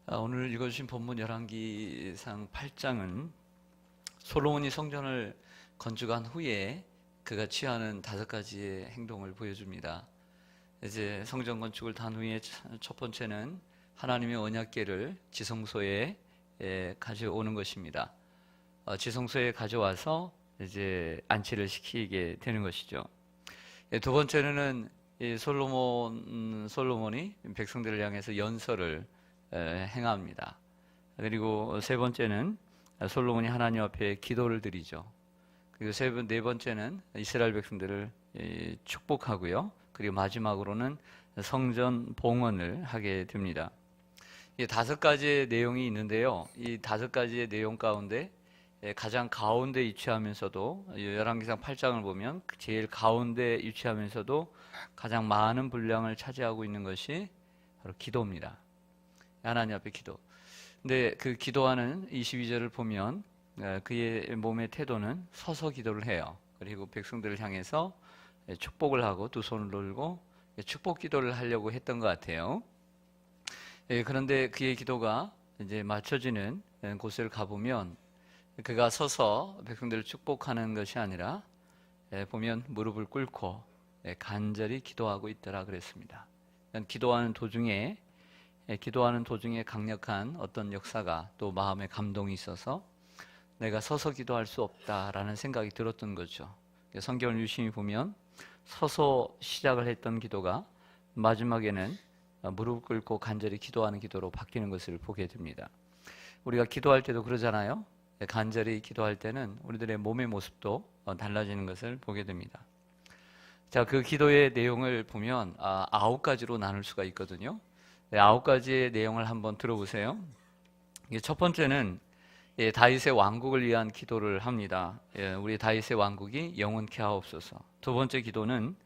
오늘 읽어주신 본문 열왕기상 8장은 솔로몬이 성전을 건축한 후에 그가 취하는 5가지의 행동을 보여줍니다. 이제 성전 건축을 단 후에 첫 번째는 하나님의 언약궤를 지성소에 가져오는 것입니다. 지성소에 가져와서 이제 안치를 시키게 되는 것이죠. 두 번째는 솔로몬이 백성들을 향해서 연설을 행합니다. 그리고 세 번째는 솔로몬이 하나님 앞에 기도를 드리죠. 그리고 네 번째는 이스라엘 백성들을 축복하고요. 그리고 마지막으로는 성전 봉헌을 하게 됩니다. 이 5가지의 내용이 있는데요. 이 5가지의 내용 가운데 가장 가운데 위치하면서도 열왕기상 8장을 보면 제일 가운데 위치하면서도 가장 많은 분량을 차지하고 있는 것이 바로 기도입니다. 하나님 앞에 기도. 근데 그 기도하는 22절을 보면 그의 몸의 태도는 서서 기도를 해요. 그리고 백성들을 향해서 축복을 하고 두 손을 들고 축복 기도를 하려고 했던 것 같아요. 그런데 그의 기도가 이제 맞춰지는 곳을 가보면 그가 서서 백성들을 축복하는 것이 아니라 보면 무릎을 꿇고 간절히 기도하고 있더라 그랬습니다. 기도하는 도중에 강력한 어떤 역사가 또 마음의 감동이 있어서 내가 서서 기도할 수 없다라는 생각이 들었던 거죠. 성경을 유심히 보면 서서 시작을 했던 기도가 마지막에는 무릎 꿇고 간절히 기도하는 기도로 바뀌는 것을 보게 됩니다. 우리가 기도할 때도 그러잖아요. 간절히 기도할 때는 우리들의 몸의 모습도 달라지는 것을 보게 됩니다. 자, 그 기도의 내용을 보면 9가지로 나눌 수가 있거든요. 9가지의 내용을 한번 들어보세요. 첫 번째는 다윗의 왕국을 위한 기도를 합니다. 우리 다윗의 왕국이 영원케 하옵소서. 두 번째 기도는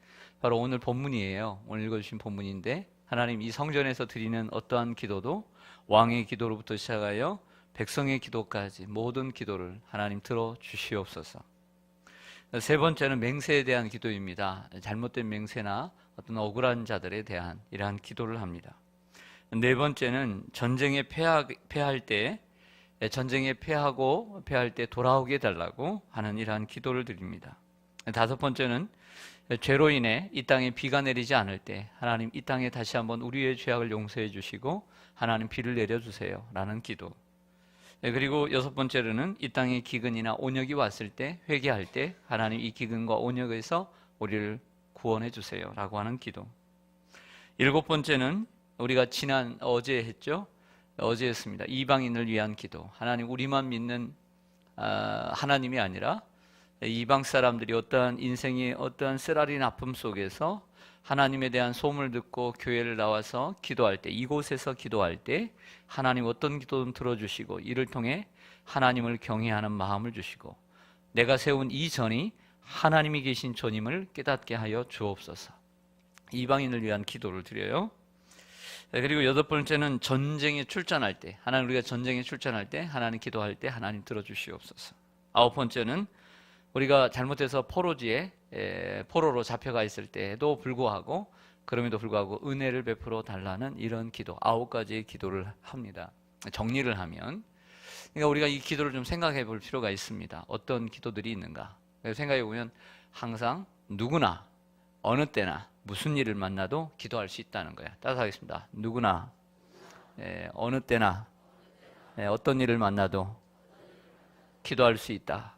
바로 오늘 본문이에요. 오늘 읽어주신 본문인데 하나님 이 성전에서 드리는 어떠한 기도도 왕의 기도로부터 시작하여 백성의 기도까지 모든 기도를 하나님 들어주시옵소서. 세 번째는 맹세에 대한 기도입니다. 잘못된 맹세나 어떤 억울한 자들에 대한 이러한 기도를 합니다. 네 번째는 전쟁에 패할 때 돌아오게 해달라고 하는 이러한 기도를 드립니다. 다섯 번째는 죄로 인해 이 땅에 비가 내리지 않을 때 하나님 이 땅에 다시 한번 우리의 죄악을 용서해 주시고 하나님 비를 내려주세요 라는 기도. 그리고 여섯 번째로는 이 땅에 기근이나 온역이 왔을 때 회개할 때 하나님 이 기근과 온역에서 우리를 구원해 주세요 라고 하는 기도. 일곱 번째는 우리가 어제 했습니다. 이방인을 위한 기도. 하나님 우리만 믿는 하나님이 아니라 이방 사람들이 어떠한 인생의 어떠한 쓰라린 아픔 속에서 하나님에 대한 소문을 듣고 교회를 나와서 기도할 때, 이곳에서 기도할 때 하나님 어떤 기도든 들어주시고 이를 통해 하나님을 경외하는 마음을 주시고 내가 세운 이 전이 하나님이 계신 전임을 깨닫게 하여 주옵소서. 이방인을 위한 기도를 드려요. 그리고 여덟 번째는 전쟁에 출전할 때, 하나님 우리가 전쟁에 출전할 때 하나님 기도할 때 하나님 들어주시옵소서. 아홉 번째는 우리가 잘못해서 포로로 잡혀가 있을 때에도 불구하고 그럼에도 불구하고 은혜를 베풀어 달라는 이런 기도, 9가지의 기도를 합니다. 정리를 하면 그러니까 우리가 이 기도를 좀 생각해 볼 필요가 있습니다. 어떤 기도들이 있는가? 생각해 보면 항상 누구나 어느 때나 무슨 일을 만나도 기도할 수 있다는 거야. 따라서 하겠습니다. 누구나 어느 때나 어떤 일을 만나도 기도할 수 있다.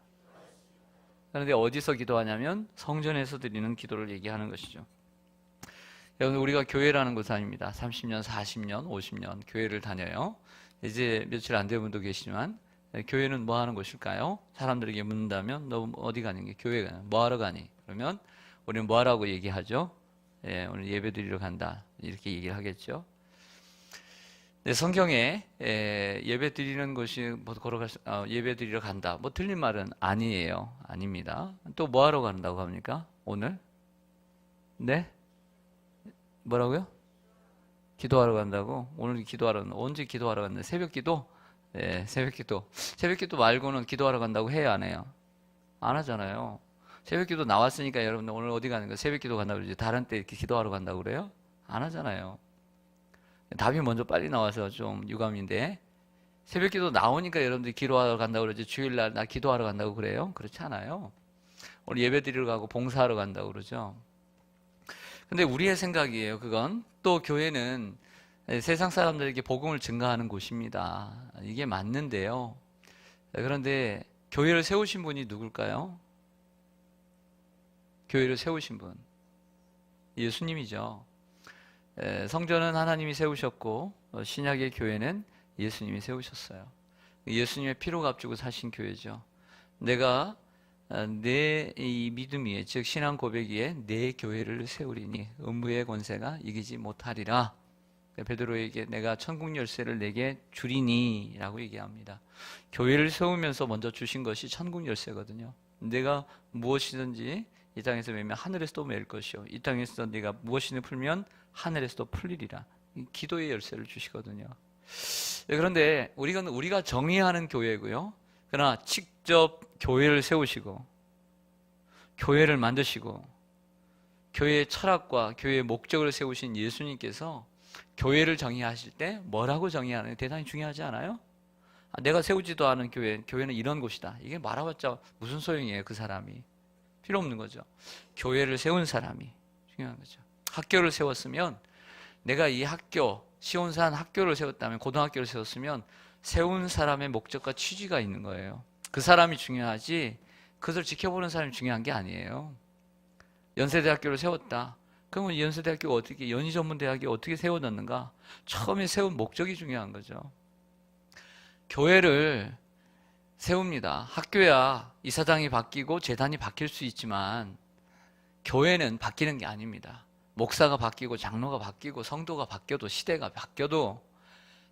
그런데 어디서 기도하냐면 성전에서 드리는 기도를 얘기하는 것이죠. 여러분 우리가 교회라는 곳 아닙니다. 30년, 40년, 50년 교회를 다녀요. 이제 며칠 안 된 분도 계시지만 교회는 뭐 하는 곳일까요? 사람들에게 묻는다면 너 어디 가는 게 교회 가냐? 뭐 하러 가니? 그러면 우리는 뭐 하라고 얘기하죠? 오늘 예배 드리러 간다 이렇게 얘기를 하겠죠. 네, 성경에 예배 드리는 곳이 예배 드리러 간다. 뭐 틀린 말은 아니에요. 아닙니다. 또 뭐 하러 간다고 합니까? 오늘? 네? 뭐라고요? 기도하러 간다고? 오늘 언제 기도하러 갔나? 새벽 기도? 네, 새벽 기도. 새벽 기도 말고는 기도하러 간다고 해요, 안 해요? 안 하잖아요. 새벽 기도 나왔으니까 여러분 오늘 어디 가는 거예요? 새벽 기도 간다고 그러지. 다른 때 이렇게 기도하러 간다고 그래요? 안 하잖아요. 답이 먼저 빨리 나와서 좀 유감인데, 새벽기도 나오니까 여러분들이 기도하러 간다고 그러지 주일날 나 기도하러 간다고 그래요? 그렇지 않아요. 오늘 예배 드리러 가고 봉사하러 간다고 그러죠. 근데 우리의 생각이에요. 그건 또 교회는 세상 사람들에게 복음을 증가하는 곳입니다. 이게 맞는데요. 그런데 교회를 세우신 분이 누굴까요? 교회를 세우신 분 예수님이죠. 성전은 하나님이 세우셨고 신약의 교회는 예수님이 세우셨어요. 예수님의 피로 값주고 사신 교회죠. 내가 내 이 믿음 위에, 즉 신앙 고백 위에 내 교회를 세우리니 음부의 권세가 이기지 못하리라. 베드로에게 내가 천국 열쇠를 내게 주리니 라고 얘기합니다. 교회를 세우면서 먼저 주신 것이 천국 열쇠거든요. 내가 무엇이든지 이 땅에서 매면 하늘에서 또 매일 것이요, 이 땅에서 네가 무엇이든 풀면 하늘에서 또 풀리리라. 기도의 열쇠를 주시거든요. 그런데 우리가 정의하는 교회고요. 그러나 직접 교회를 세우시고 교회를 만드시고 교회의 철학과 교회의 목적을 세우신 예수님께서 교회를 정의하실 때 뭐라고 정의하는 게 대단히 중요하지 않아요? 내가 세우지도 않은 교회는 이런 곳이다. 이게 말해봤자 무슨 소용이에요? 그 사람이 필요 없는 거죠. 교회를 세운 사람이 중요한 거죠. 학교를 세웠으면 내가 이 학교, 시온산 학교를 세웠다면, 고등학교를 세웠으면 세운 사람의 목적과 취지가 있는 거예요. 그 사람이 중요하지 그것을 지켜보는 사람이 중요한 게 아니에요. 연세대학교를 세웠다. 그러면 연세대학교가 어떻게, 연희전문대학이 어떻게 세워졌는가? 처음에 세운 목적이 중요한 거죠. 교회를 세웁니다. 학교야 이사장이 바뀌고 재단이 바뀔 수 있지만 교회는 바뀌는 게 아닙니다. 목사가 바뀌고 장로가 바뀌고 성도가 바뀌어도, 시대가 바뀌어도,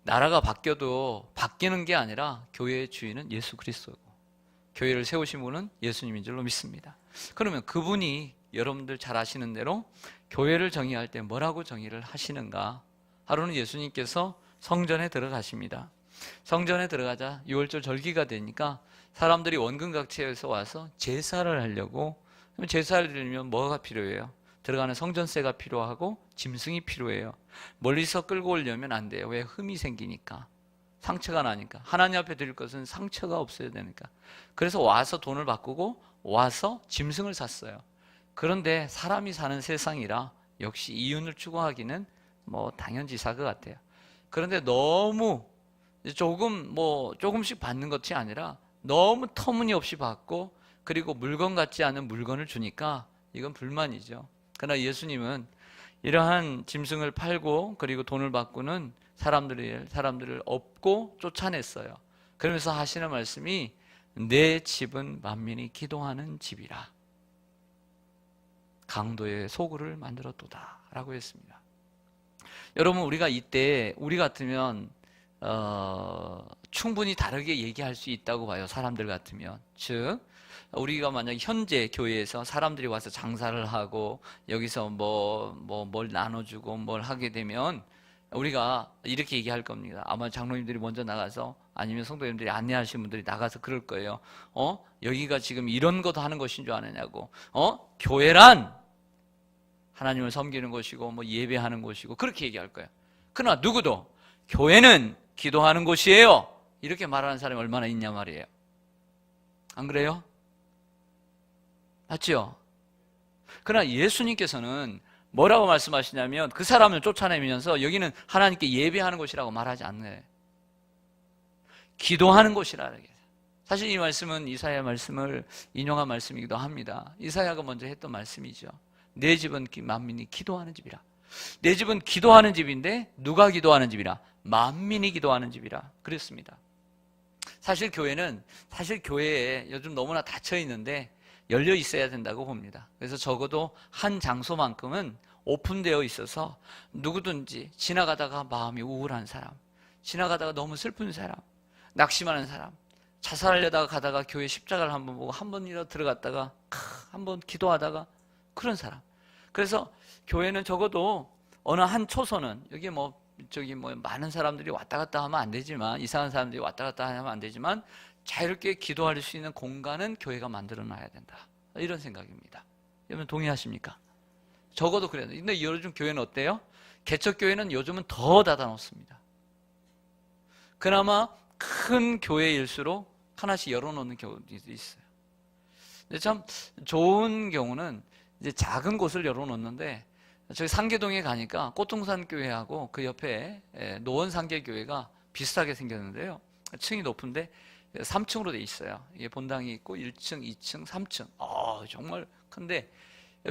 나라가 바뀌어도 바뀌는 게 아니라 교회의 주인은 예수 그리스도고 교회를 세우신 분은 예수님인 줄로 믿습니다. 그러면 그분이 여러분들 잘 아시는 대로 교회를 정의할 때 뭐라고 정의를 하시는가? 하루는 예수님께서 성전에 들어가십니다. 성전에 들어가자 6월절 절기가 되니까 사람들이 원근각지에서 와서 제사를 하려고. 그럼 제사를 드리면 뭐가 필요해요? 들어가는 성전세가 필요하고 짐승이 필요해요. 멀리서 끌고 오려면 안 돼요. 왜? 흠이 생기니까, 상처가 나니까. 하나님 앞에 드릴 것은 상처가 없어야 되니까. 그래서 와서 돈을 바꾸고 와서 짐승을 샀어요. 그런데 사람이 사는 세상이라 역시 이윤을 추구하기는 뭐 당연지사 것 같아요. 그런데 너무 조금씩 받는 것이 아니라 너무 터무니없이 받고, 그리고 물건 같지 않은 물건을 주니까 이건 불만이죠. 그러나 예수님은 이러한 짐승을 팔고 그리고 돈을 바꾸는 사람들을 업고 쫓아냈어요. 그러면서 하시는 말씀이 내 집은 만민이 기도하는 집이라. 강도의 소굴을 만들었도다 라고 했습니다. 여러분, 우리가 이때 우리 같으면 충분히 다르게 얘기할 수 있다고 봐요. 사람들 같으면. 즉 우리가 만약 현재 교회에서 사람들이 와서 장사를 하고 여기서 뭘 나눠주고 뭘 하게 되면 우리가 이렇게 얘기할 겁니다. 아마 장로님들이 먼저 나가서, 아니면 성도님들이 안내하신 분들이 나가서 그럴 거예요. 여기가 지금 이런 것도 하는 것인 줄 아느냐고. 교회란 하나님을 섬기는 것이고 예배하는 곳이고 그렇게 얘기할 거예요. 그러나 누구도 교회는 기도하는 곳이에요 이렇게 말하는 사람이 얼마나 있냐 말이에요. 안 그래요? 맞죠? 그러나 예수님께서는 뭐라고 말씀하시냐면 그 사람을 쫓아내면서 여기는 하나님께 예배하는 곳이라고 말하지 않네. 기도하는 곳이라. 사실 이 말씀은 이사야 말씀을 인용한 말씀이기도 합니다. 이사야가 먼저 했던 말씀이죠. 내 집은 만민이 기도하는 집이라. 내 집은 기도하는 집인데 누가 기도하는 집이라? 만민이 기도하는 집이라 그랬습니다. 사실 교회에 요즘 너무나 닫혀 있는데 열려 있어야 된다고 봅니다. 그래서 적어도 한 장소만큼은 오픈되어 있어서 누구든지 지나가다가 마음이 우울한 사람, 지나가다가 너무 슬픈 사람, 낙심하는 사람, 자살하려다가 가다가 교회 십자가를 한번 보고 한 번이라도 들어갔다가 한번 기도하다가 그런 사람. 그래서 교회는 적어도 어느 한 초소는, 여기 많은 사람들이 왔다 갔다 하면 안 되지만, 이상한 사람들이 왔다 갔다 하면 안 되지만 자유롭게 기도할 수 있는 공간은 교회가 만들어 놔야 된다, 이런 생각입니다. 여러분 동의하십니까? 적어도 그래야 돼. 근데 요즘 교회는 어때요? 개척교회는 요즘은 더 닫아놓습니다. 그나마 큰 교회일수록 하나씩 열어놓는 경우도 있어요. 근데 참 좋은 경우는 이제 작은 곳을 열어놓는데, 저기 상계동에 가니까 꽃동산 교회하고 그 옆에 노원 상계교회가 비슷하게 생겼는데요. 층이 높은데 3층으로 돼 있어요. 이게 본당이 있고 1층, 2층, 3층. 정말 큰데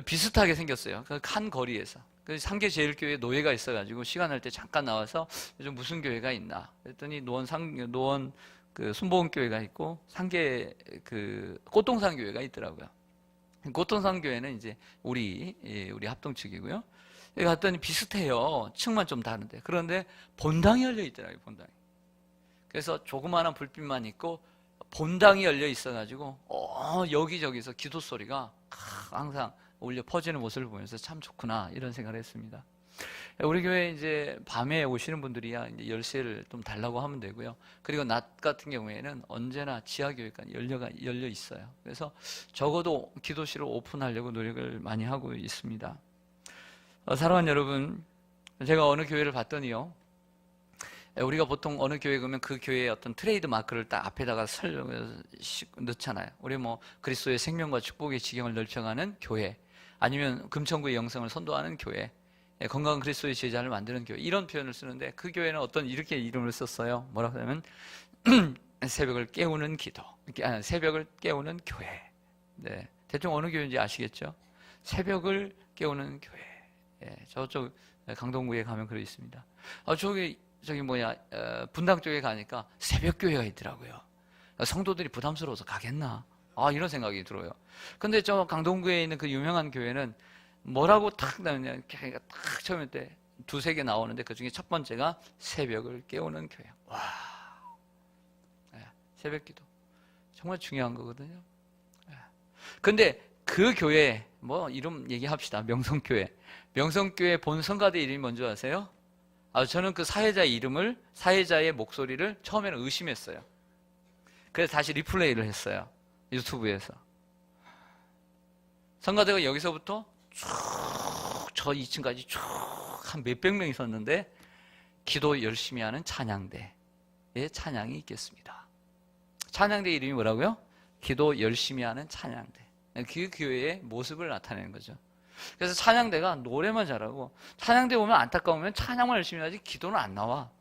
비슷하게 생겼어요. 그 한 거리에서. 그 상계제일교회 노예가 있어가지고 시간 날 때 잠깐 나와서 요즘 무슨 교회가 있나 그랬더니 노원 그 순복음교회가 있고 상계 그 꽃동산 교회가 있더라고요. 꽃동산 교회는 이제 우리 합동 측이고요. 여기 갔더니 비슷해요. 층만 좀 다른데. 그런데 본당이 열려 있더라고요. 본당이. 그래서 조그마한 불빛만 있고 본당이 열려 있어가지고 여기저기서 기도 소리가 항상 울려 퍼지는 모습을 보면서 참 좋구나 이런 생각을 했습니다. 우리 교회 이제 밤에 오시는 분들이야 이제 열쇠를 좀 달라고 하면 되고요. 그리고 낮 같은 경우에는 언제나 지하교회가 열려 있어요. 그래서 적어도 기도실을 오픈하려고 노력을 많이 하고 있습니다. 사랑하는 여러분, 제가 어느 교회를 봤더니요, 우리가 보통 어느 교회 가면 그 교회의 어떤 트레이드 마크를 딱 앞에다가 넣잖아요. 우리 뭐 그리스도의 생명과 축복의 지경을 넓혀가는 교회, 아니면 금천구의 영성을 선도하는 교회, 건강한 그리스도의 제자를 만드는 교회, 이런 표현을 쓰는데 그 교회는 이렇게 이름을 썼어요. 뭐라고 하냐면 새벽을 깨우는 기도, 새벽을 깨우는 교회. 네, 대충 어느 교회인지 아시겠죠? 새벽을 깨우는 교회. 저쪽 강동구에 가면 그러 있습니다. 분당 쪽에 가니까 새벽 교회가 있더라고요. 성도들이 부담스러워서 가겠나? 이런 생각이 들어요. 근데 저 강동구에 있는 그 유명한 교회는 뭐라고 탁 나오냐, 탁 처음에 때 두세 개 나오는데 그 중에 첫 번째가 새벽을 깨우는 교회. 와, 새벽 기도 정말 중요한 거거든요. 근데 그 교회 이름 얘기합시다. 명성교회 본 성가대 이름이 뭔지 아세요? 저는 그 사회자의 목소리를 처음에는 의심했어요. 그래서 다시 리플레이를 했어요. 유튜브에서. 성가대가 여기서부터 쭉 저 2층까지 쭉 한 몇백 명 있었는데 기도 열심히 하는 찬양대의 찬양이 있겠습니다. 찬양대 이름이 뭐라고요? 기도 열심히 하는 찬양대. 그 교회의 모습을 나타내는 거죠. 그래서 찬양대가 노래만 잘하고, 찬양대 보면 안타까우면 찬양만 열심히 하지 기도는 안 나와.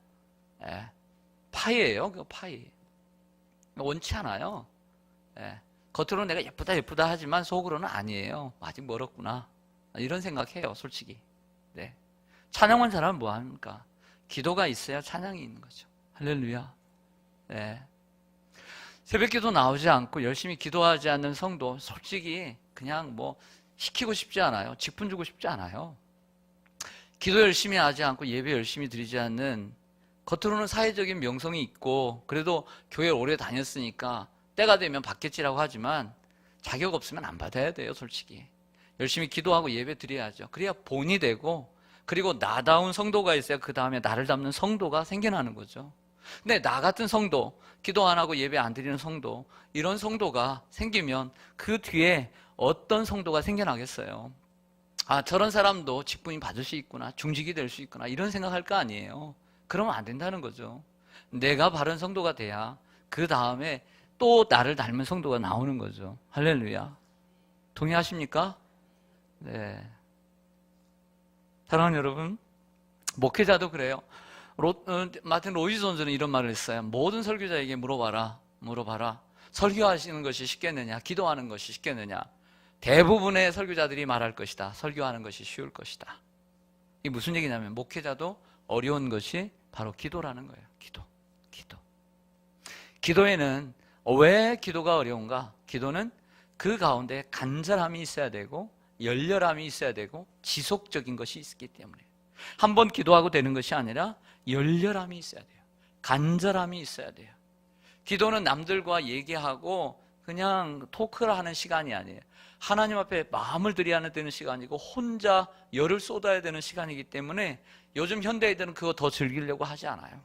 파이예요. 그거 파이. 원치 않아요. 겉으로는 내가 예쁘다 하지만 속으로는 아니에요. 아직 멀었구나. 이런 생각해요, 솔직히. 네. 찬양만 잘하면 뭐 합니까? 기도가 있어야 찬양이 있는 거죠. 할렐루야. 네. 새벽 기도 나오지 않고 열심히 기도하지 않는 성도, 솔직히 그냥 시키고 싶지 않아요. 직분 주고 싶지 않아요. 기도 열심히 하지 않고 예배 열심히 드리지 않는, 겉으로는 사회적인 명성이 있고 그래도 교회 오래 다녔으니까 때가 되면 받겠지라고 하지만 자격 없으면 안 받아야 돼요, 솔직히. 열심히 기도하고 예배 드려야죠. 그래야 본이 되고, 그리고 나다운 성도가 있어야 그 다음에 나를 닮는 성도가 생겨나는 거죠. 근데 나 같은 성도, 기도 안 하고 예배 안 드리는 성도, 이런 성도가 생기면 그 뒤에 어떤 성도가 생겨나겠어요? 저런 사람도 직분이 받을 수 있구나, 중직이 될 수 있구나, 이런 생각할 거 아니에요. 그러면 안 된다는 거죠. 내가 바른 성도가 돼야 그 다음에 또 나를 닮은 성도가 나오는 거죠. 할렐루야. 동의하십니까? 네. 사랑하는 여러분, 목회자도 그래요. 마틴 로이드 존스는 이런 말을 했어요. 모든 설교자에게 물어봐라. 설교하시는 것이 쉽겠느냐, 기도하는 것이 쉽겠느냐. 대부분의 설교자들이 말할 것이다. 설교하는 것이 쉬울 것이다. 이게 무슨 얘기냐면, 목회자도 어려운 것이 바로 기도라는 거예요. 기도. 기도에는 왜 기도가 어려운가? 기도는 그 가운데 간절함이 있어야 되고, 열렬함이 있어야 되고, 지속적인 것이 있기 때문에. 한 번 기도하고 되는 것이 아니라 열렬함이 있어야 돼요. 간절함이 있어야 돼요. 기도는 남들과 얘기하고 그냥 토크를 하는 시간이 아니에요. 하나님 앞에 마음을 들여야 되는 시간이고, 혼자 열을 쏟아야 되는 시간이기 때문에 요즘 현대인들은 그거 더 즐기려고 하지 않아요.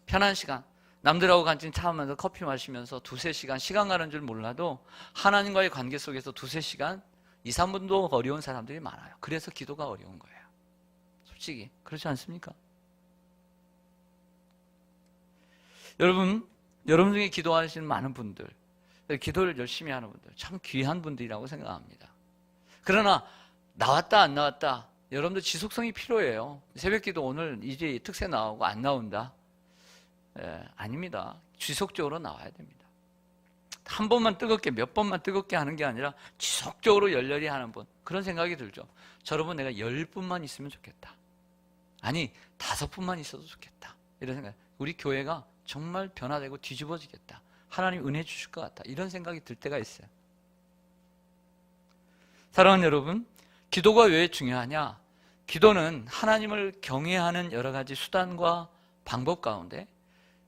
편한 시간, 남들하고 같이 차 하면서 커피 마시면서 두세 시간, 시간 가는 줄 몰라도 하나님과의 관계 속에서 두세 시간, 2, 3분도 어려운 사람들이 많아요. 그래서 기도가 어려운 거예요. 솔직히 그렇지 않습니까? 여러분 중에 기도하시는 많은 분들, 기도를 열심히 하는 분들 참 귀한 분들이라고 생각합니다. 그러나 나왔다 안 나왔다, 여러분들 지속성이 필요해요. 새벽기도 오늘 이제 특세 나오고 안 나온다? 아닙니다. 지속적으로 나와야 됩니다. 한 번만 뜨겁게, 몇 번만 뜨겁게 하는 게 아니라 지속적으로 열렬히 하는 분, 그런 생각이 들죠. 저러분 내가 10분만 있으면 좋겠다. 아니 5분만 있어도 좋겠다. 이런 생각. 우리 교회가 정말 변화되고 뒤집어지겠다. 하나님 은혜 주실 것 같다. 이런 생각이 들 때가 있어요. 사랑하는 여러분, 기도가 왜 중요하냐? 기도는 하나님을 경외하는 여러 가지 수단과 방법 가운데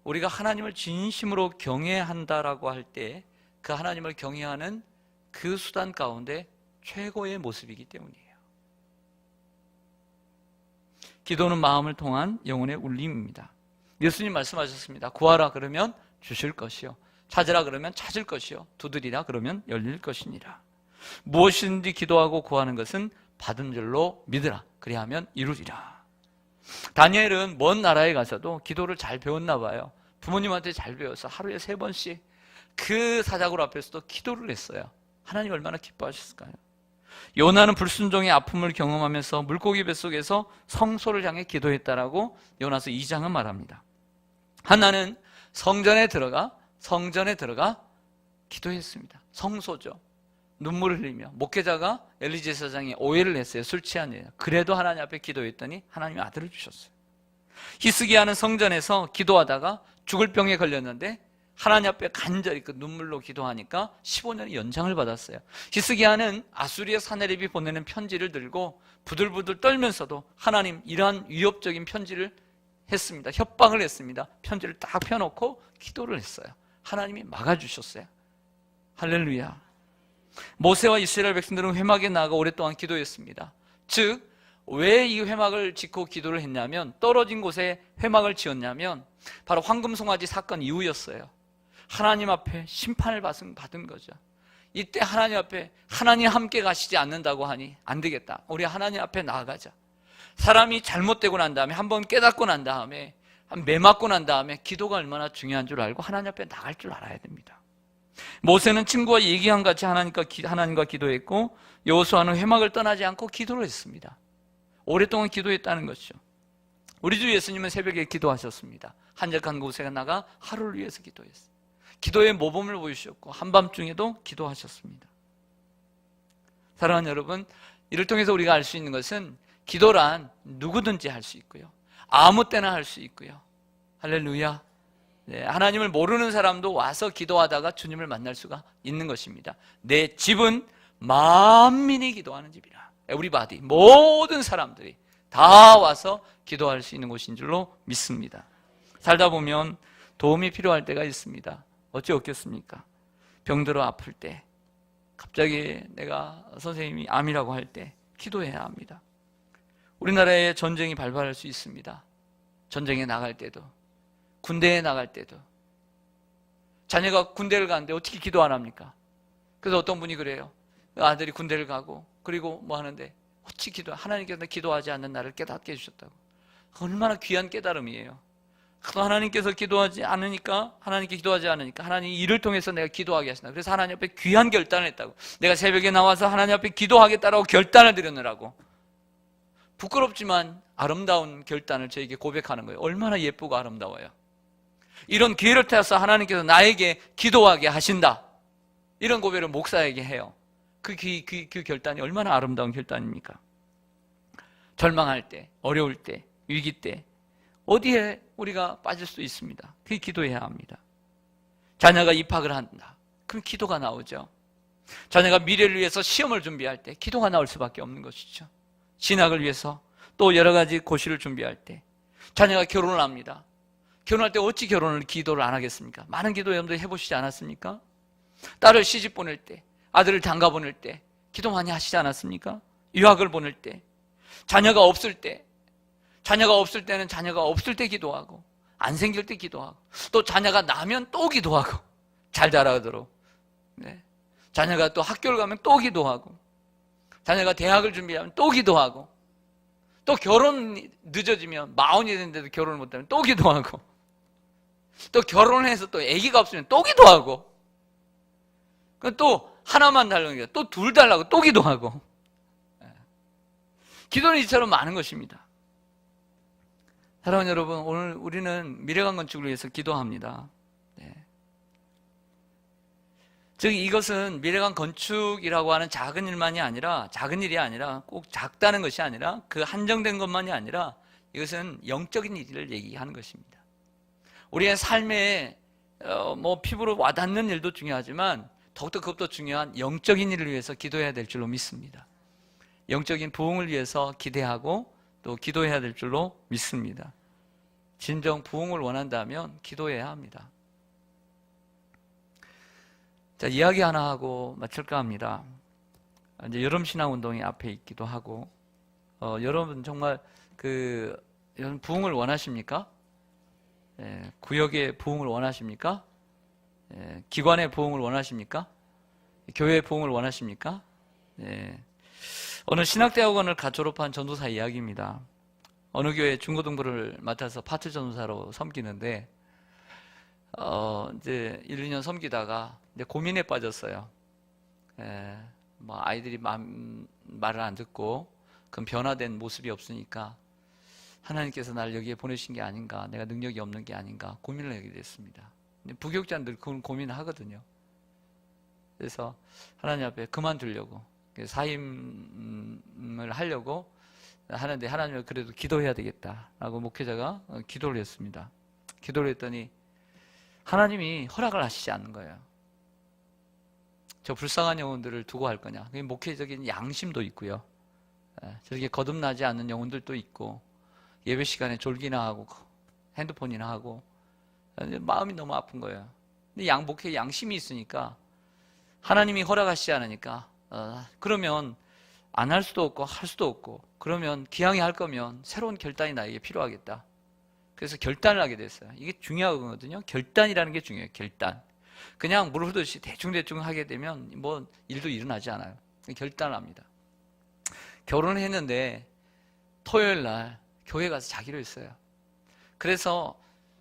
우리가 하나님을 진심으로 경외한다라고 할 때 그 하나님을 경외하는 그 수단 가운데 최고의 모습이기 때문이에요. 기도는 마음을 통한 영혼의 울림입니다. 예수님 말씀하셨습니다. 구하라 그러면 주실 것이요, 찾으라 그러면 찾을 것이요, 두드리라 그러면 열릴 것이니라. 무엇이든지 기도하고 구하는 것은 받은 줄로 믿으라. 그리하면 이루리라. 다니엘은 먼 나라에 가서도 기도를 잘 배웠나 봐요. 부모님한테 잘 배워서 하루에 3번씩 그 사자굴 앞에서도 기도를 했어요. 하나님 얼마나 기뻐하셨을까요? 요나는 불순종의 아픔을 경험하면서 물고기 뱃속에서 성소를 향해 기도했다라고 요나서 2장은 말합니다. 하나는 성전에 들어가 기도했습니다. 성소죠. 눈물을 흘리며 목회자가 엘리 제사장이 오해를 했어요. 술 취한 일. 그래도 하나님 앞에 기도했더니 하나님이 아들을 주셨어요. 히스기야는 성전에서 기도하다가 죽을 병에 걸렸는데 하나님 앞에 간절히 그 눈물로 기도하니까 15년의 연장을 받았어요. 히스기야는 아수리아 사네립이 보내는 편지를 들고 부들부들 떨면서도 하나님, 이러한 위협적인 편지를 했습니다. 협박을 했습니다. 편지를 딱 펴놓고 기도를 했어요. 하나님이 막아주셨어요. 할렐루야. 모세와 이스라엘 백성들은 회막에 나가 오랫동안 기도했습니다. 즉, 왜 이 회막을 짓고 기도를 했냐면, 떨어진 곳에 회막을 지었냐면 바로 황금송아지 사건 이후였어요. 하나님 앞에 심판을 받은 거죠. 이때 하나님 앞에, 하나님 함께 가시지 않는다고 하니 안 되겠다. 우리 하나님 앞에 나아가자. 사람이 잘못되고 난 다음에, 한번 깨닫고 난 다음에, 매맞고 난 다음에 기도가 얼마나 중요한 줄 알고 하나님 앞에 나갈 줄 알아야 됩니다. 모세는 친구와 얘기한 같이 하나님과 기도했고, 여호수아는 회막을 떠나지 않고 기도를 했습니다. 오랫동안 기도했다는 것이죠. 우리 주 예수님은 새벽에 기도하셨습니다. 한적한 곳에 나가 하루를 위해서 기도했어요. 기도의 모범을 보여주셨고 한밤중에도 기도하셨습니다. 사랑하는 여러분, 이를 통해서 우리가 알 수 있는 것은 기도란 누구든지 할 수 있고요, 아무 때나 할 수 있고요. 할렐루야. 네, 하나님을 모르는 사람도 와서 기도하다가 주님을 만날 수가 있는 것입니다. 내 집은 만민이 기도하는 집이라. 에브리바디, 모든 사람들이 다 와서 기도할 수 있는 곳인 줄로 믿습니다. 살다 보면 도움이 필요할 때가 있습니다. 어찌 없겠습니까? 병들어 아플 때, 갑자기 내가 선생님이 암이라고 할 때 기도해야 합니다. 우리나라에 전쟁이 발발할 수 있습니다. 전쟁에 나갈 때도, 군대에 나갈 때도. 자녀가 군대를 가는데 어떻게 기도 안 합니까? 그래서 어떤 분이 그래요. 아들이 군대를 가고 그리고 뭐 하는데 어찌 하나님께서 기도하지 않는 나를 깨닫게 해주셨다고. 얼마나 귀한 깨달음이에요. 하나님께서 기도하지 않으니까, 하나님 이를 통해서 내가 기도하게 하신다. 그래서 하나님 앞에 귀한 결단을 했다고. 내가 새벽에 나와서 하나님 앞에 기도하겠다라고 결단을 드렸느라고. 부끄럽지만 아름다운 결단을 저에게 고백하는 거예요. 얼마나 예쁘고 아름다워요. 이런 기회를 타서 하나님께서 나에게 기도하게 하신다, 이런 고백을 목사에게 해요. 그 결단이 얼마나 아름다운 결단입니까? 절망할 때, 어려울 때, 위기 때 어디에 우리가 빠질 수 있습니다. 그게 기도해야 합니다. 자녀가 입학을 한다, 그럼 기도가 나오죠. 자녀가 미래를 위해서 시험을 준비할 때 기도가 나올 수밖에 없는 것이죠. 진학을 위해서, 또 여러 가지 고시를 준비할 때, 자녀가 결혼을 합니다. 결혼할 때 어찌 기도를 안 하겠습니까? 많은 기도 여러분들 해보시지 않았습니까? 딸을 시집 보낼 때, 아들을 장가 보낼 때 기도 많이 하시지 않았습니까? 유학을 보낼 때, 자녀가 없을 때는 자녀가 없을 때 기도하고, 안 생길 때 기도하고, 또 자녀가 나면 또 기도하고, 잘 자라도록. 네. 자녀가 또 학교를 가면 또 기도하고, 자녀가 대학을 준비하면 또 기도하고, 또 결혼 늦어지면 마흔이 됐는데도 결혼을 못하면 또 기도하고, 또 결혼해서 또 아기가 없으면 또 기도하고, 또 하나만 달라는 게 또 둘 달라고 또 기도하고. 기도는 이처럼 많은 것입니다. 사랑하는 여러분, 오늘 우리는 미래관 건축을 위해서 기도합니다. 네. 즉 이것은 미래관 건축이라고 하는 작은 일만이 아니라, 작은 일이 아니라, 꼭 작다는 것이 아니라, 그 한정된 것만이 아니라 이것은 영적인 일을 얘기하는 것입니다. 우리의 삶에 피부로 와닿는 일도 중요하지만 더욱더 그것도 중요한 영적인 일을 위해서 기도해야 될 줄로 믿습니다. 영적인 부흥을 위해서 기대하고 또 기도해야 될 줄로 믿습니다. 진정 부흥을 원한다면 기도해야 합니다. 자, 이야기 하나 하고 마칠까 합니다. 이제 여름 신앙 운동이 앞에 있기도 하고, 여러분 정말 이런 부흥을 원하십니까? 구역의 부흥을 원하십니까? 기관의 부흥을 원하십니까? 교회의 부흥을 원하십니까? 어느 신학대학원을 갓 졸업한 전도사 이야기입니다. 어느 교회 중고등부를 맡아서 파트 전도사로 섬기는데, 이제 1, 2년 섬기다가 이제 고민에 빠졌어요. 아이들이 말을 안 듣고 그럼 변화된 모습이 없으니까 하나님께서 나를 여기에 보내신 게 아닌가, 내가 능력이 없는 게 아닌가 고민을 하게 됐습니다. 부교육자는 늘 그런 고민을 하거든요. 그래서 하나님 앞에 그만두려고, 사임을 하려고 하는데, 하나님을 그래도 기도해야 되겠다라고 목회자가 기도를 했습니다. 기도를 했더니 하나님이 허락을 하시지 않는 거예요. 저 불쌍한 영혼들을 두고 할 거냐. 목회적인 양심도 있고요. 저렇게 거듭나지 않는 영혼들도 있고, 예배 시간에 졸기나 하고 핸드폰이나 하고, 마음이 너무 아픈 거예요. 근데 목회에 양심이 있으니까, 하나님이 허락하시지 않으니까, 그러면 안 할 수도 없고 할 수도 없고, 그러면 기왕에 할 거면 새로운 결단이 나에게 필요하겠다. 그래서 결단을 하게 됐어요. 이게 중요하거든요. 결단이라는 게 중요해요. 결단. 그냥 물 흐르듯이 대충대충 하게 되면 일도 일어나지 않아요. 결단을 합니다. 결혼을 했는데 토요일 날 교회 가서 자기로 했어요. 그래서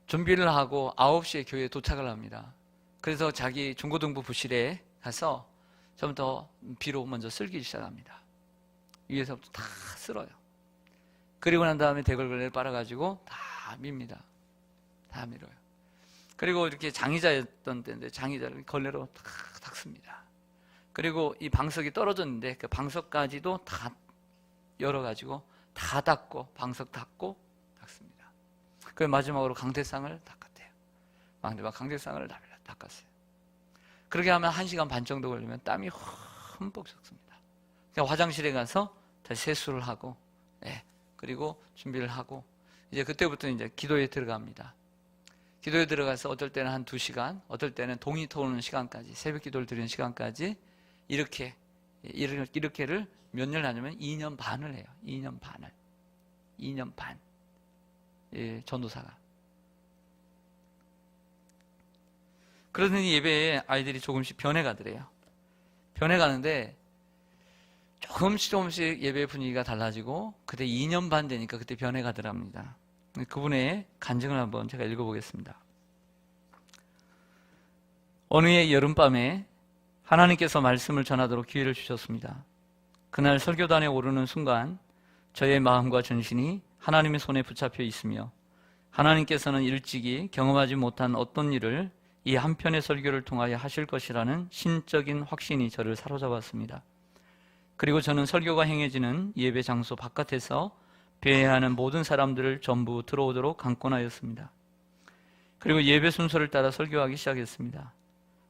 준비를 하고 9시에 교회에 도착을 합니다. 그래서 자기 중고등부 부실에 가서 처음부터 비로 먼저 쓸기 시작합니다. 위에서부터 다 쓸어요. 그리고 난 다음에 대걸레를 빨아가지고 다 밉니다. 다 밀어요. 그리고 이렇게 장의자였던 때인데 장의자를 걸레로 탁 닦습니다. 그리고 이 방석이 떨어졌는데 그 방석까지도 다 열어가지고 다 닦고, 방석 닦고 닦습니다. 그 마지막으로 강대상을 닦았대요. 강대상을 닦았어요. 그렇게 하면 1시간 반 정도 걸리면 땀이 흠뻑 섞습니다. 그러니까 화장실에 가서 다시 세수를 하고, 그리고 준비를 하고, 이제 그때부터 이제 기도에 들어갑니다. 기도에 들어가서 어떨 때는 한 2시간, 어떨 때는 동이 터오는 시간까지, 새벽 기도를 드리는 시간까지 이렇게를 몇 년을 하냐면 2년 반을 해요. 2년 반. 전도사가. 그러더니 예배에 아이들이 조금씩 변해가더래요. 변해가는데 조금씩 예배 분위기가 달라지고, 그때 2년 반 되니까 그때 변해가더랍니다. 그분의 간증을 한번 제가 읽어보겠습니다. 어느 해 여름밤에 하나님께서 말씀을 전하도록 기회를 주셨습니다. 그날 설교단에 오르는 순간 저의 마음과 전신이 하나님의 손에 붙잡혀 있으며, 하나님께서는 일찍이 경험하지 못한 어떤 일을 이 한편의 설교를 통하여 하실 것이라는 신적인 확신이 저를 사로잡았습니다. 그리고 저는 설교가 행해지는 예배 장소 바깥에서 배회하는 모든 사람들을 전부 들어오도록 강권하였습니다. 그리고 예배 순서를 따라 설교하기 시작했습니다.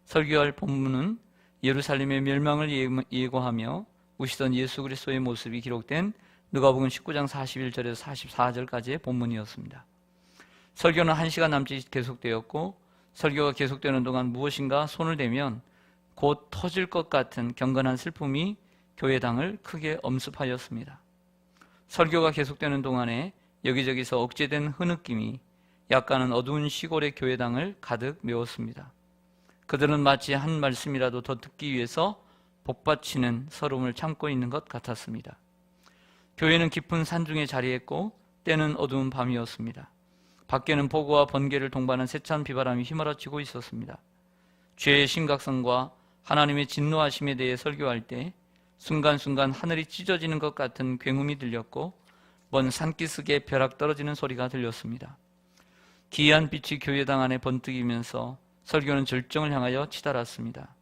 설교할 본문은 예루살렘의 멸망을 예고하며 우시던 예수 그리스도의 모습이 기록된 누가복음 19장 41절에서 44절까지의 본문이었습니다. 설교는 1시간 남짓 계속되었고, 설교가 계속되는 동안 무엇인가 손을 대면 곧 터질 것 같은 경건한 슬픔이 교회당을 크게 엄습하였습니다. 설교가 계속되는 동안에 여기저기서 억제된 흐느낌이 약간은 어두운 시골의 교회당을 가득 메웠습니다. 그들은 마치 한 말씀이라도 더 듣기 위해서 복받치는 서름을 참고 있는 것 같았습니다. 교회는 깊은 산중에 자리했고 때는 어두운 밤이었습니다. 밖에는 폭우와 번개를 동반한 세찬 비바람이 휘몰아치고 있었습니다. 죄의 심각성과 하나님의 진노하심에 대해 설교할 때 순간순간 하늘이 찢어지는 것 같은 굉음이 들렸고 먼 산기슭에 벼락 떨어지는 소리가 들렸습니다. 기이한 빛이 교회당 안에 번뜩이면서 설교는 절정을 향하여 치달았습니다.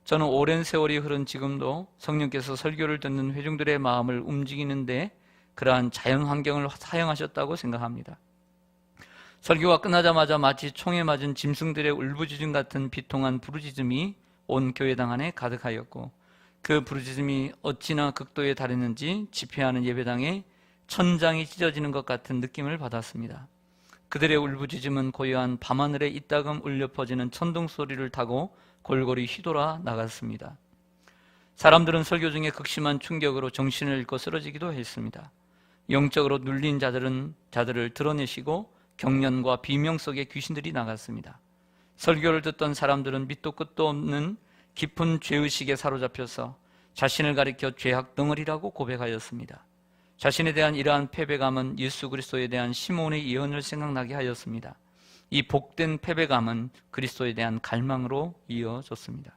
저는 오랜 세월이 흐른 지금도 성령께서 설교를 듣는 회중들의 마음을 움직이는데 그러한 자연 환경을 사용하셨다고 생각합니다. 설교가 끝나자마자 마치 총에 맞은 짐승들의 울부짖음 같은 비통한 부르짖음이 온 교회당 안에 가득하였고 그 부르짖음이 어찌나 극도에 달했는지 집회하는 예배당에 천장이 찢어지는 것 같은 느낌을 받았습니다. 그들의 울부짖음은 고요한 밤하늘에 이따금 울려 퍼지는 천둥 소리를 타고 골골이 휘돌아 나갔습니다. 사람들은 설교 중에 극심한 충격으로 정신을 잃고 쓰러지기도 했습니다. 영적으로 눌린 자들을 드러내시고 경련과 비명 속에 귀신들이 나갔습니다. 설교를 듣던 사람들은 밑도 끝도 없는 깊은 죄의식에 사로잡혀서 자신을 가리켜 죄악 덩어리라고 고백하였습니다. 자신에 대한 이러한 패배감은 예수 그리스도에 대한 시몬의 예언을 생각나게 하였습니다. 이 복된 패배감은 그리스도에 대한 갈망으로 이어졌습니다.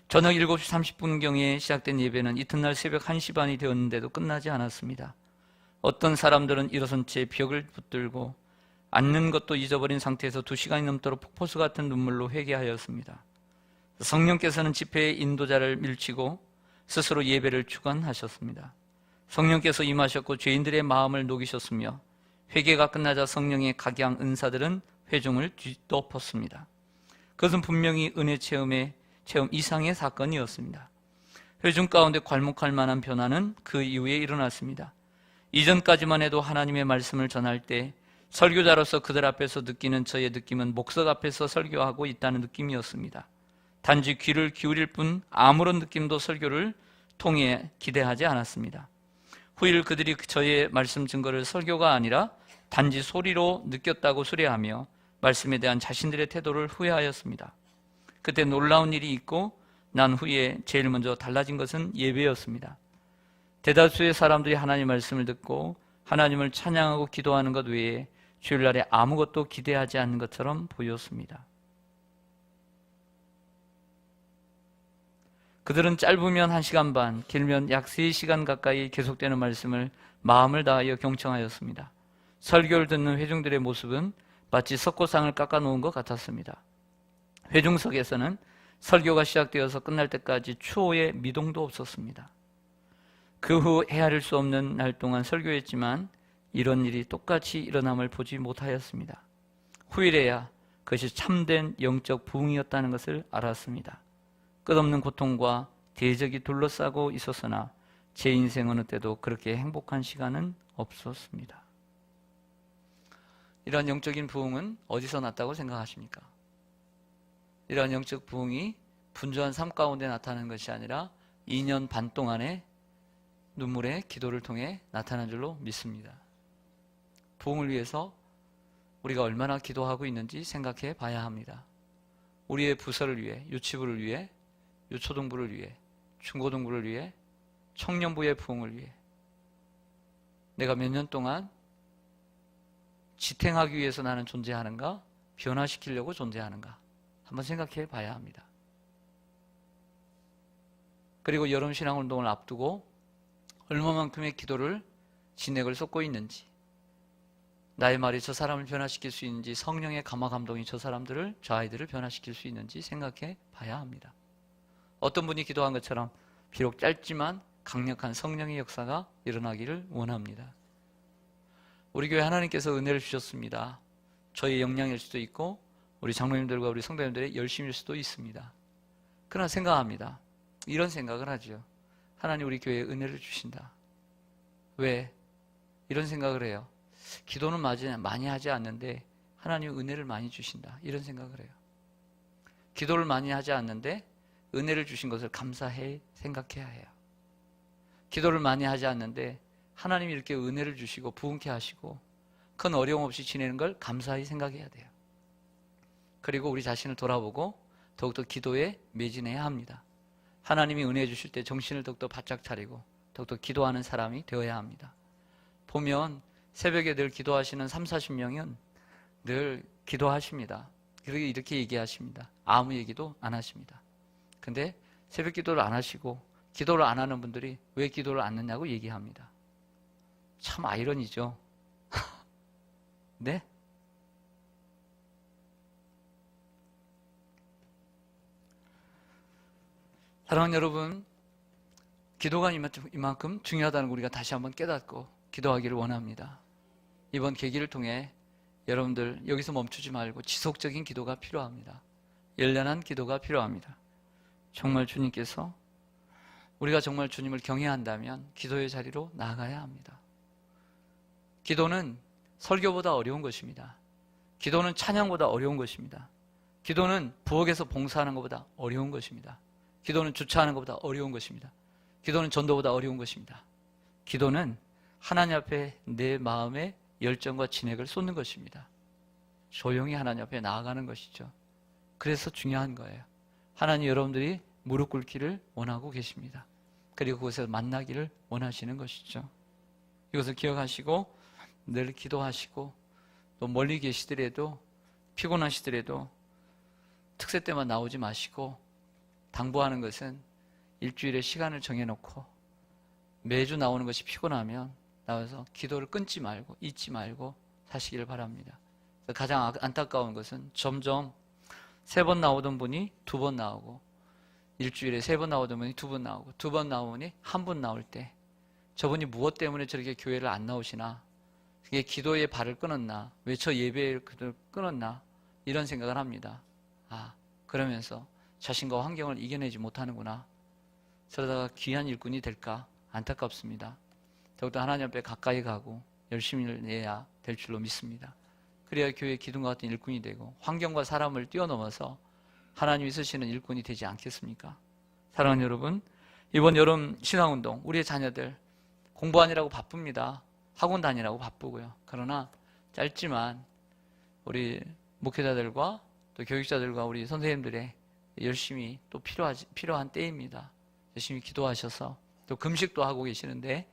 저녁 7시 30분경에 시작된 예배는 이튿날 새벽 1시 반이 되었는데도 끝나지 않았습니다. 어떤 사람들은 일어선 채 벽을 붙들고 앉는 것도 잊어버린 상태에서 2시간이 넘도록 폭포수 같은 눈물로 회개하였습니다. 성령께서는 집회의 인도자를 밀치고 스스로 예배를 주관하셨습니다. 성령께서 임하셨고 죄인들의 마음을 녹이셨으며 회개가 끝나자 성령의 각양 은사들은 회중을 뒤덮었습니다. 그것은 분명히 은혜 체험 이상의 사건이었습니다. 회중 가운데 괄목할 만한 변화는 그 이후에 일어났습니다. 이전까지만 해도 하나님의 말씀을 전할 때 설교자로서 그들 앞에서 느끼는 저의 느낌은 목석 앞에서 설교하고 있다는 느낌이었습니다. 단지 귀를 기울일 뿐 아무런 느낌도 설교를 통해 기대하지 않았습니다. 후일 그들이 저의 말씀 증거를 설교가 아니라 단지 소리로 느꼈다고 수레하며 말씀에 대한 자신들의 태도를 후회하였습니다. 그때 놀라운 일이 있고 난 후에 제일 먼저 달라진 것은 예배였습니다. 대다수의 사람들이 하나님 말씀을 듣고 하나님을 찬양하고 기도하는 것 외에 주일날에 아무것도 기대하지 않는 것처럼 보였습니다. 그들은 짧으면 1시간 반, 길면 약 3시간 가까이 계속되는 말씀을 마음을 다하여 경청하였습니다. 설교를 듣는 회중들의 모습은 마치 석고상을 깎아놓은 것 같았습니다. 회중석에서는 설교가 시작되어서 끝날 때까지 추호의 미동도 없었습니다. 그 후 헤아릴 수 없는 날 동안 설교했지만 이런 일이 똑같이 일어남을 보지 못하였습니다. 후일에야 그것이 참된 영적 부흥이었다는 것을 알았습니다. 끝없는 고통과 대적이 둘러싸고 있었으나 제 인생 어느 때도 그렇게 행복한 시간은 없었습니다. 이러한 영적인 부흥은 어디서 났다고 생각하십니까? 이러한 영적 부흥이 분주한 삶 가운데 나타나는 것이 아니라 2년 반 동안의 눈물의 기도를 통해 나타난 줄로 믿습니다. 부흥을 위해서 우리가 얼마나 기도하고 있는지 생각해 봐야 합니다. 우리의 부서를 위해, 유치부를 위해, 유초등부를 위해, 중고등부를 위해, 청년부의 부흥을 위해 내가 몇 년 동안 지탱하기 위해서 나는 존재하는가? 변화시키려고 존재하는가? 한번 생각해 봐야 합니다. 그리고 여름 신앙운동을 앞두고 얼마만큼의 기도를 진액을 쏟고 있는지, 나의 말이 저 사람을 변화시킬 수 있는지, 성령의 감화 감동이 저 사람들을, 저 아이들을 변화시킬 수 있는지 생각해 봐야 합니다. 어떤 분이 기도한 것처럼 비록 짧지만 강력한 성령의 역사가 일어나기를 원합니다. 우리 교회 하나님께서 은혜를 주셨습니다. 저의 역량일 수도 있고 우리 장로님들과 우리 성도님들의 열심일 수도 있습니다. 그러나 생각합니다. 이런 생각을 하죠. 하나님 우리 교회에 은혜를 주신다. 왜? 이런 생각을 해요. 기도는 많이 하지 않는데 하나님 은혜를 많이 주신다. 이런 생각을 해요. 기도를 많이 하지 않는데 은혜를 주신 것을 감사해 생각해야 해요. 기도를 많이 하지 않는데 하나님이 이렇게 은혜를 주시고 부흥케 하시고 큰 어려움 없이 지내는 걸 감사히 생각해야 돼요. 그리고 우리 자신을 돌아보고 더욱더 기도에 매진해야 합니다. 하나님이 은혜 주실 때 정신을 더욱더 바짝 차리고 더욱더 기도하는 사람이 되어야 합니다. 보면 새벽에 늘 기도하시는 30-40명은 늘 기도하십니다. 그리고 이렇게 얘기하십니다. 아무 얘기도 안 하십니다. 근데 새벽 기도를 안 하시고 기도를 안 하는 분들이 왜 기도를 안 하냐고 얘기합니다. 참 아이러니죠. 네? 사랑하는 여러분, 기도가 이만큼 중요하다는 걸 우리가 다시 한번 깨닫고 기도하기를 원합니다. 이번 계기를 통해 여러분들 여기서 멈추지 말고 지속적인 기도가 필요합니다. 열렬한 기도가 필요합니다. 정말 주님께서 우리가 정말 주님을 경외한다면 기도의 자리로 나아가야 합니다. 기도는 설교보다 어려운 것입니다. 기도는 찬양보다 어려운 것입니다. 기도는 부엌에서 봉사하는 것보다 어려운 것입니다. 기도는 주차하는 것보다 어려운 것입니다. 기도는 전도보다 어려운 것입니다. 기도는 하나님 앞에 내 마음의 열정과 진액을 쏟는 것입니다. 조용히 하나님 앞에 나아가는 것이죠. 그래서 중요한 거예요. 하나님 여러분들이 무릎 꿇기를 원하고 계십니다. 그리고 그곳에서 만나기를 원하시는 것이죠. 이것을 기억하시고 늘 기도하시고 또 멀리 계시더라도 피곤하시더라도 특세 때만 나오지 마시고 당부하는 것은 일주일에 시간을 정해놓고 매주 나오는 것이 피곤하면 나와서 기도를 끊지 말고 잊지 말고 사시기를 바랍니다. 가장 안타까운 것은 점점 3번 나오던 분이 2번 나오고 일주일에 3번 나오던 분이 2번 나오고 2번 나오니 1번 나올 때 저분이 무엇 때문에 저렇게 교회를 안 나오시나, 그게 기도의 발을 끊었나, 왜 저 예배를 끊었나 이런 생각을 합니다. 그러면서 자신과 환경을 이겨내지 못하는구나. 저러다가 귀한 일꾼이 될까 안타깝습니다. 더욱더 하나님 앞에 가까이 가고 열심히 내야 될 줄로 믿습니다. 그래야 교회 기둥과 같은 일꾼이 되고 환경과 사람을 뛰어넘어서 하나님이 쓰시는 일꾼이 되지 않겠습니까? 사랑하는 여러분, 이번 여름 신앙운동 우리의 자녀들 공부하느라고 바쁩니다. 학원 다니라고 바쁘고요. 그러나 짧지만 우리 목회자들과 또 교육자들과 우리 선생님들의 열심히 또 필요한 때입니다. 열심히 기도하셔서 또 금식도 하고 계시는데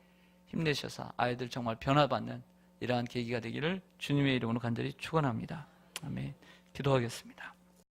힘내셔서 아이들 정말 변화받는 이러한 계기가 되기를 주님의 이름으로 간절히 축원합니다. 아멘. 기도하겠습니다.